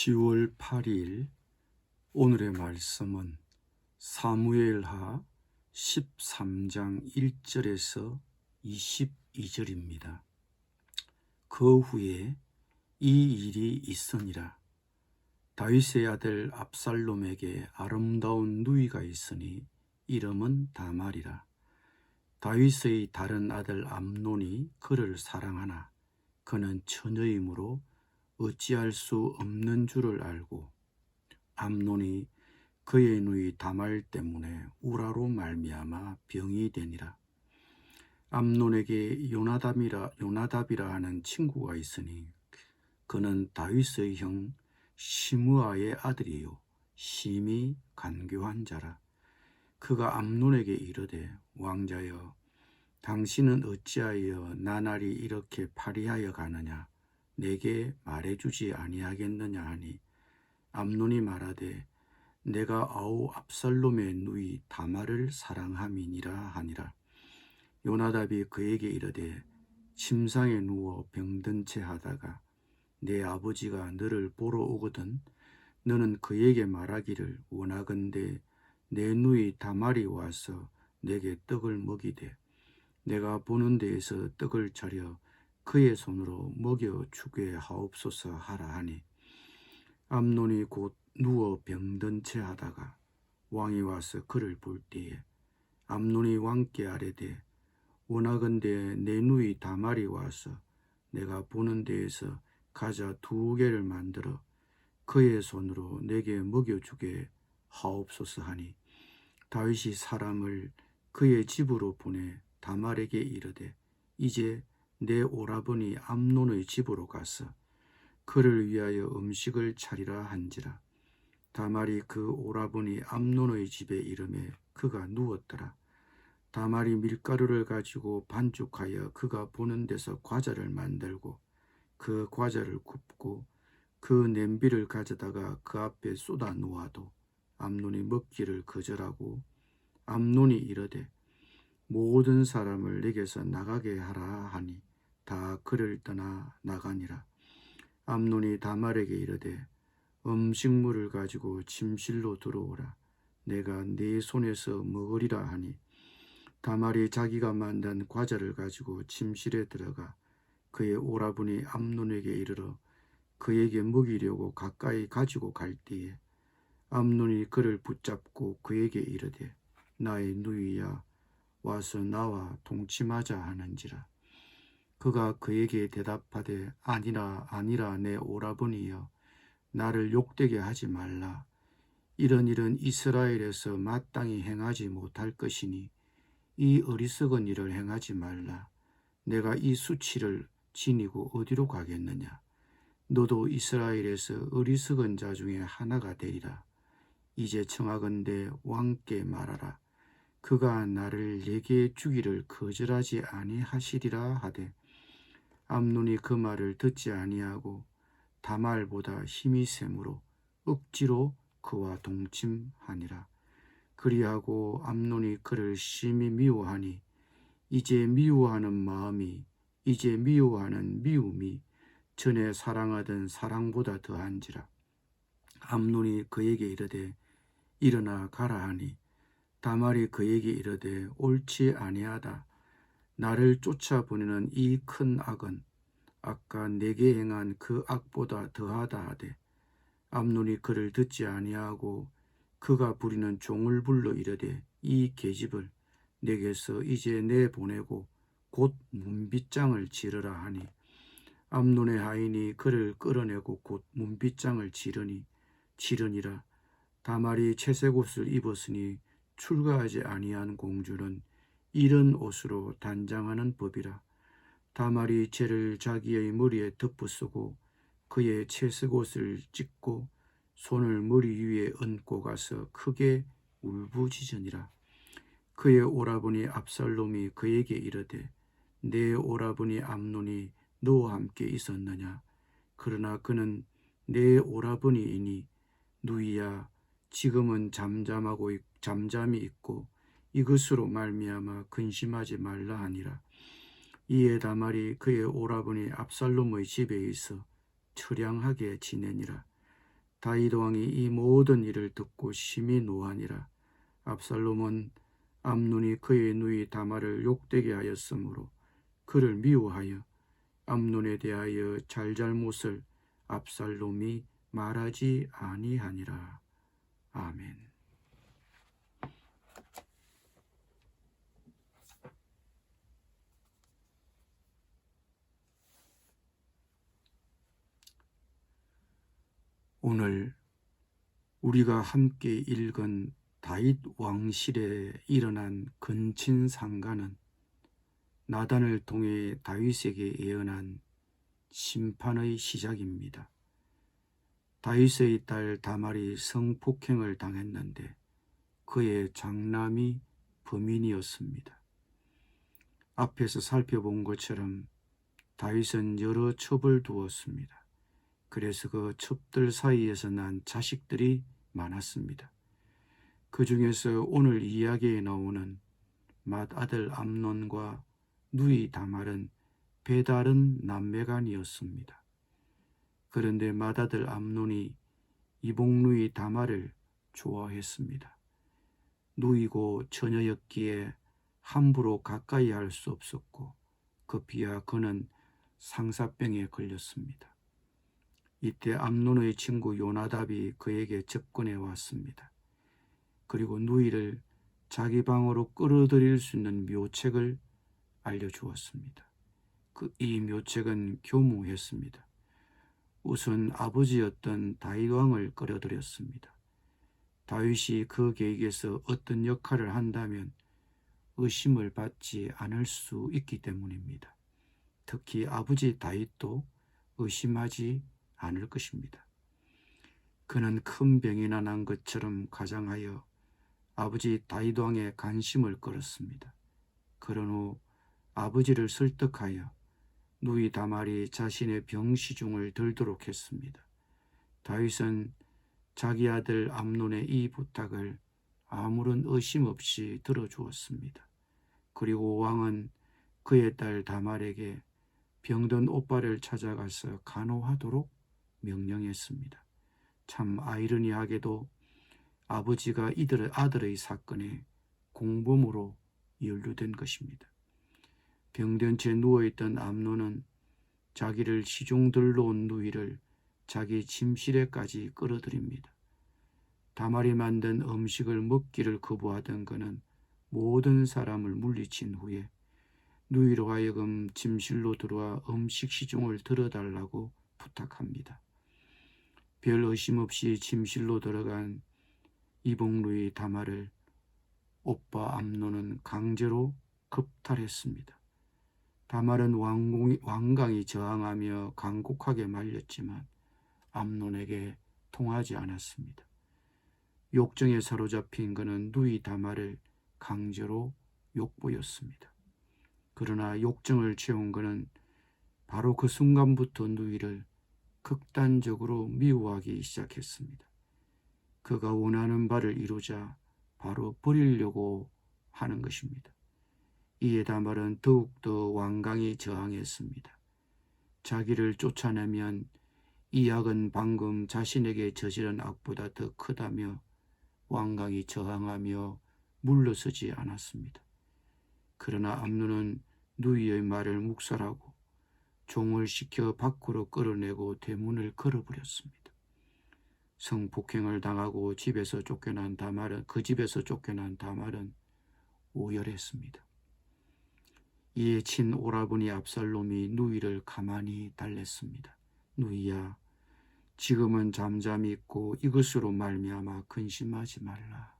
10월 8일 오늘의 말씀은 사무엘하 13장 1절에서 22절입니다. 그 후에 이 일이 있으니라. 다윗의 아들 압살롬에게 아름다운 누이가 있으니 이름은 다말이라. 다윗의 다른 아들 암논이 그를 사랑하나 그는 처녀이므로 어찌할 수 없는 줄을 알고 암논이 그의 누이 다말 때문에 우라로 말미암아 병이 되니라. 암논에게 요나답이라 하는 친구가 있으니 그는 다윗의 형 시므아의 아들이요 심히 간교한 자라. 그가 암논에게 이르되 왕자여 당신은 어찌하여 나날이 이렇게 파리하여 가느냐 내게 말해주지 아니하겠느냐 하니 암논이 말하되 내가 아우 압살롬의 누이 다말을 사랑함이니라 하니라. 요나답이 그에게 이르되 침상에 누워 병든 채 하다가 내 아버지가 너를 보러 오거든 너는 그에게 말하기를 원하건대 내 누이 다말이 와서 내게 떡을 먹이되 내가 보는 데에서 떡을 차려 그의 손으로 먹여 주게 하옵소서 하라 하니 암논이 곧 누워 병든 채 하다가 왕이 와서 그를 볼 때에 암논이 왕께 아뢰되 원하건대 내 누이 다말이 와서 내가 보는 데에서 가자 2개를 만들어 그의 손으로 내게 먹여주게 하옵소서 하니 다윗이 사람을 그의 집으로 보내 다말에게 이르되 이제 내 오라버니 암논의 집으로 가서 그를 위하여 음식을 차리라 한지라. 다말이 그 오라버니 암논의 집에 이르매 그가 누웠더라. 다말이 밀가루를 가지고 반죽하여 그가 보는 데서 과자를 만들고 그 과자를 굽고 그 냄비를 가져다가 그 앞에 쏟아 놓아도 암논이 먹기를 거절하고 암논이 이르되 모든 사람을 내게서 나가게 하라 하니 다 그를 떠나 나가니라. 암논이 다말에게 이르되 음식물을 가지고 침실로 들어오라. 내가 네 손에서 먹으리라 하니 다말이 자기가 만든 과자를 가지고 침실에 들어가 그의 오라버니 암논에게 이르러 그에게 먹이려고 가까이 가지고 갈 때에 암논이 그를 붙잡고 그에게 이르되 나의 누이야 와서 나와 동침하자 하는지라. 그가 그에게 대답하되 아니라 내 오라버니여 나를 욕되게 하지 말라. 이런 일은 이스라엘에서 마땅히 행하지 못할 것이니 이 어리석은 일을 행하지 말라. 내가 이 수치를 지니고 어디로 가겠느냐. 너도 이스라엘에서 어리석은 자 중에 하나가 되리라. 이제 청하건대 왕께 말하라. 그가 나를 내게 주기를 거절하지 아니하시리라 하되 암논이 그 말을 듣지 아니하고 다말보다 힘이 세므로 억지로 그와 동침하니라. 그리하고 암논이 그를 심히 미워하니 이제 미워하는 미움이 전에 사랑하던 사랑보다 더한지라. 암논이 그에게 이르되 일어나 가라 하니 다말이 그에게 이르되 옳지 아니하다. 나를 쫓아보내는 이 큰 악은 아까 내게 행한 그 악보다 더하다 하되 암논이 그를 듣지 아니하고 그가 부리는 종을 불러 이르되 이 계집을 내게서 이제 내보내고 곧 문빗장을 지르라 하니 암논의 하인이 그를 끌어내고 곧 문빗장을 지르니라. 다말이 채색 옷을 입었으니 출가하지 아니한 공주는 이런 옷으로 단장하는 법이라. 다말이 채를 자기의 머리에 덮어쓰고 그의 채색 옷을 찢고 손을 머리 위에 얹고 가서 크게 울부짖으니라. 그의 오라버니 압살롬이 그에게 이르되 내 오라버니 암논이 너와 함께 있었느냐. 그러나 그는 내 오라버니이니 누이야 지금은 잠잠히 있고 이것으로 말미암아 근심하지 말라 하니라. 이에 다말이 그의 오라버니 압살롬의 집에 있어 처량하게 지내니라. 다윗 왕이 이 모든 일을 듣고 심히 노하니라. 압살롬은 암논이 그의 누이 다말을 욕되게 하였으므로 그를 미워하여 암논에 대하여 잘잘못을 압살롬이 말하지 아니하니라. 아멘. 오늘 우리가 함께 읽은 다윗 왕실에 일어난 근친상간은 나단을 통해 다윗에게 예언한 심판의 시작입니다. 다윗의 딸 다말이 성폭행을 당했는데 그의 장남이 범인이었습니다. 앞에서 살펴본 것처럼 다윗은 여러 첩을 두었습니다. 그래서 그 첩들 사이에서 난 자식들이 많았습니다. 그 중에서 오늘 이야기에 나오는 맏아들 암논과 누이 다말은 배다른 남매간이었습니다. 그런데 맏아들 암논이 이복누이 다말을 좋아했습니다. 누이고 처녀였기에 함부로 가까이 할 수 없었고 급기야 그는 상사병에 걸렸습니다. 이때 암논의 친구 요나답이 그에게 접근해 왔습니다. 그리고 누이를 자기 방으로 끌어들일 수 있는 묘책을 알려주었습니다. 이 묘책은 교묘했습니다. 우선 아버지였던 다윗 왕을 끌어들였습니다. 다윗이 그 계획에서 어떤 역할을 한다면 의심을 받지 않을 수 있기 때문입니다. 특히 아버지 다윗도 의심하지 않을 것입니다. 그는 큰 병이나 난 것처럼 가장하여 아버지 다윗 왕의 관심을 끌었습니다. 그런 후 아버지를 설득하여 누이 다말이 자신의 병시중을 들도록 했습니다. 다윗은 자기 아들 암논의 이 부탁을 아무런 의심 없이 들어주었습니다. 그리고 왕은 그의 딸 다말에게 병든 오빠를 찾아가서 간호하도록 명령했습니다. 참 아이러니하게도 아버지가 아들의 사건에 공범으로 연루된 것입니다. 병든 채 누워있던 암논은 자기를 시중들러 온 누이를 자기 침실에까지 끌어들입니다. 다말이 만든 음식을 먹기를 거부하던 그는 모든 사람을 물리친 후에 누이로 하여금 침실로 들어와 음식 시중을 들어달라고 부탁합니다. 별 의심 없이 침실로 들어간 이복누이 다말을 오빠 암논은 강제로 급탈했습니다. 다말은 완강히 저항하며 간곡하게 말렸지만 암논에게 통하지 않았습니다. 욕정에 사로잡힌 그는 누이 다말을 강제로 욕보였습니다. 그러나 욕정을 채운 그는 바로 그 순간부터 누이를 극단적으로 미워하기 시작했습니다. 그가 원하는 바를 이루자 바로 버리려고 하는 것입니다. 이에 다말은 더욱더 완강히 저항했습니다. 자기를 쫓아내면 이 악은 방금 자신에게 저지른 악보다 더 크다며 완강히 저항하며 물러서지 않았습니다. 그러나 암논은 누이의 말을 묵살하고 종을 시켜 밖으로 끌어내고 대문을 걸어버렸습니다. 성폭행을 당하고 그 집에서 쫓겨난 다말은 오열했습니다. 이에 친오라버니 압살롬이 누이를 가만히 달랬습니다. 누이야, 지금은 잠잠히 있고 이것으로 말미암아 근심하지 말라.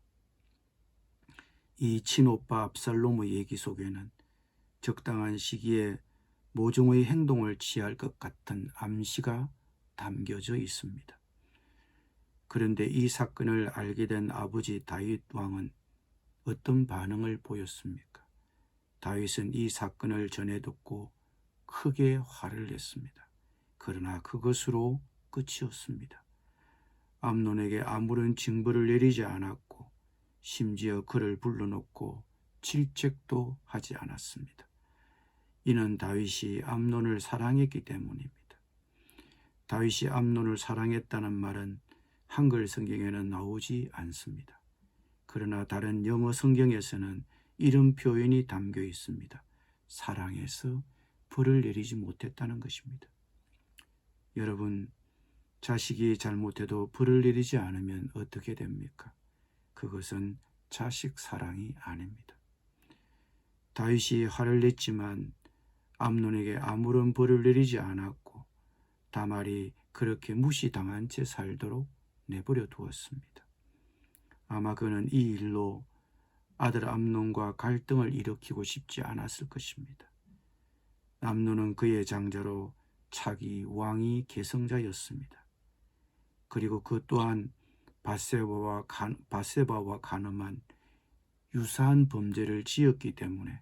이 친오빠 압살롬의 얘기 속에는 적당한 시기에 모종의 행동을 취할 것 같은 암시가 담겨져 있습니다. 그런데 이 사건을 알게 된 아버지 다윗 왕은 어떤 반응을 보였습니까? 다윗은 이 사건을 전해 듣고 크게 화를 냈습니다. 그러나 그것으로 끝이었습니다. 암논에게 아무런 징벌을 내리지 않았고 심지어 그를 불러놓고 질책도 하지 않았습니다. 이는 다윗이 암논을 사랑했기 때문입니다. 다윗이 암논을 사랑했다는 말은 한글 성경에는 나오지 않습니다. 그러나 다른 영어 성경에서는 이런 표현이 담겨 있습니다. 사랑해서 벌을 내리지 못했다는 것입니다. 여러분, 자식이 잘못해도 벌을 내리지 않으면 어떻게 됩니까? 그것은 자식 사랑이 아닙니다. 다윗이 화를 냈지만 암논에게 아무런 벌을 내리지 않았고 다말이 그렇게 무시당한 채 살도록 내버려 두었습니다. 아마 그는 이 일로 아들 암논과 갈등을 일으키고 싶지 않았을 것입니다. 암논은 그의 장자로 차기 왕이 계승자였습니다. 그리고 그 또한 밧세바와 간음한 유사한 범죄를 지었기 때문에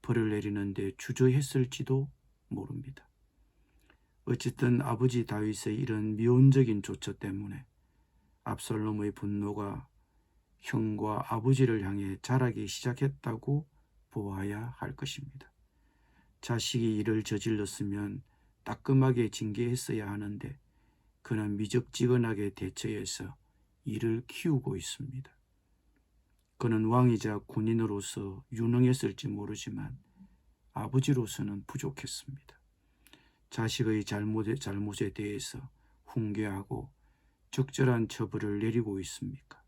벌을 내리는데 주저했을지도 모릅니다. 어쨌든 아버지 다윗의 이런 미온적인 조처 때문에 압살롬의 분노가 형과 아버지를 향해 자라기 시작했다고 보아야 할 것입니다. 자식이 일을 저질렀으면 따끔하게 징계했어야 하는데 그는 미적지근하게 대처해서 이를 키우고 있습니다. 그는 왕이자 군인으로서 유능했을지 모르지만 아버지로서는 부족했습니다. 자식의 잘못에 대해서 훈계하고 적절한 처벌을 내리고 있습니까?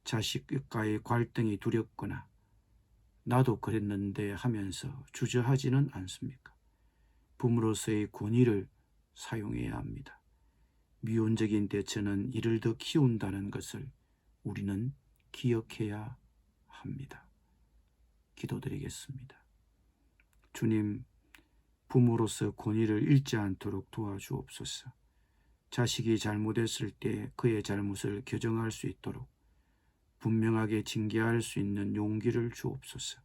자식과의 갈등이 두렵거나 나도 그랬는데 하면서 주저하지는 않습니까? 부모로서의 권위를 사용해야 합니다. 미온적인 대처는 이를 더 키운다는 것을 우리는 기억해야 합니다. 기도드리겠습니다. 주님, 부모로서 권위를 잃지 않도록 도와주옵소서. 자식이 잘못했을 때 그의 잘못을 교정할 수 있도록 분명하게 징계할 수 있는 용기를 주옵소서.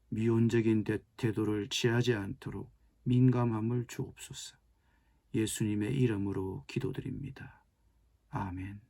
미온적인 태도를 취하지 않도록 민감함을 주옵소서. 예수님의 이름으로 기도드립니다. 아멘.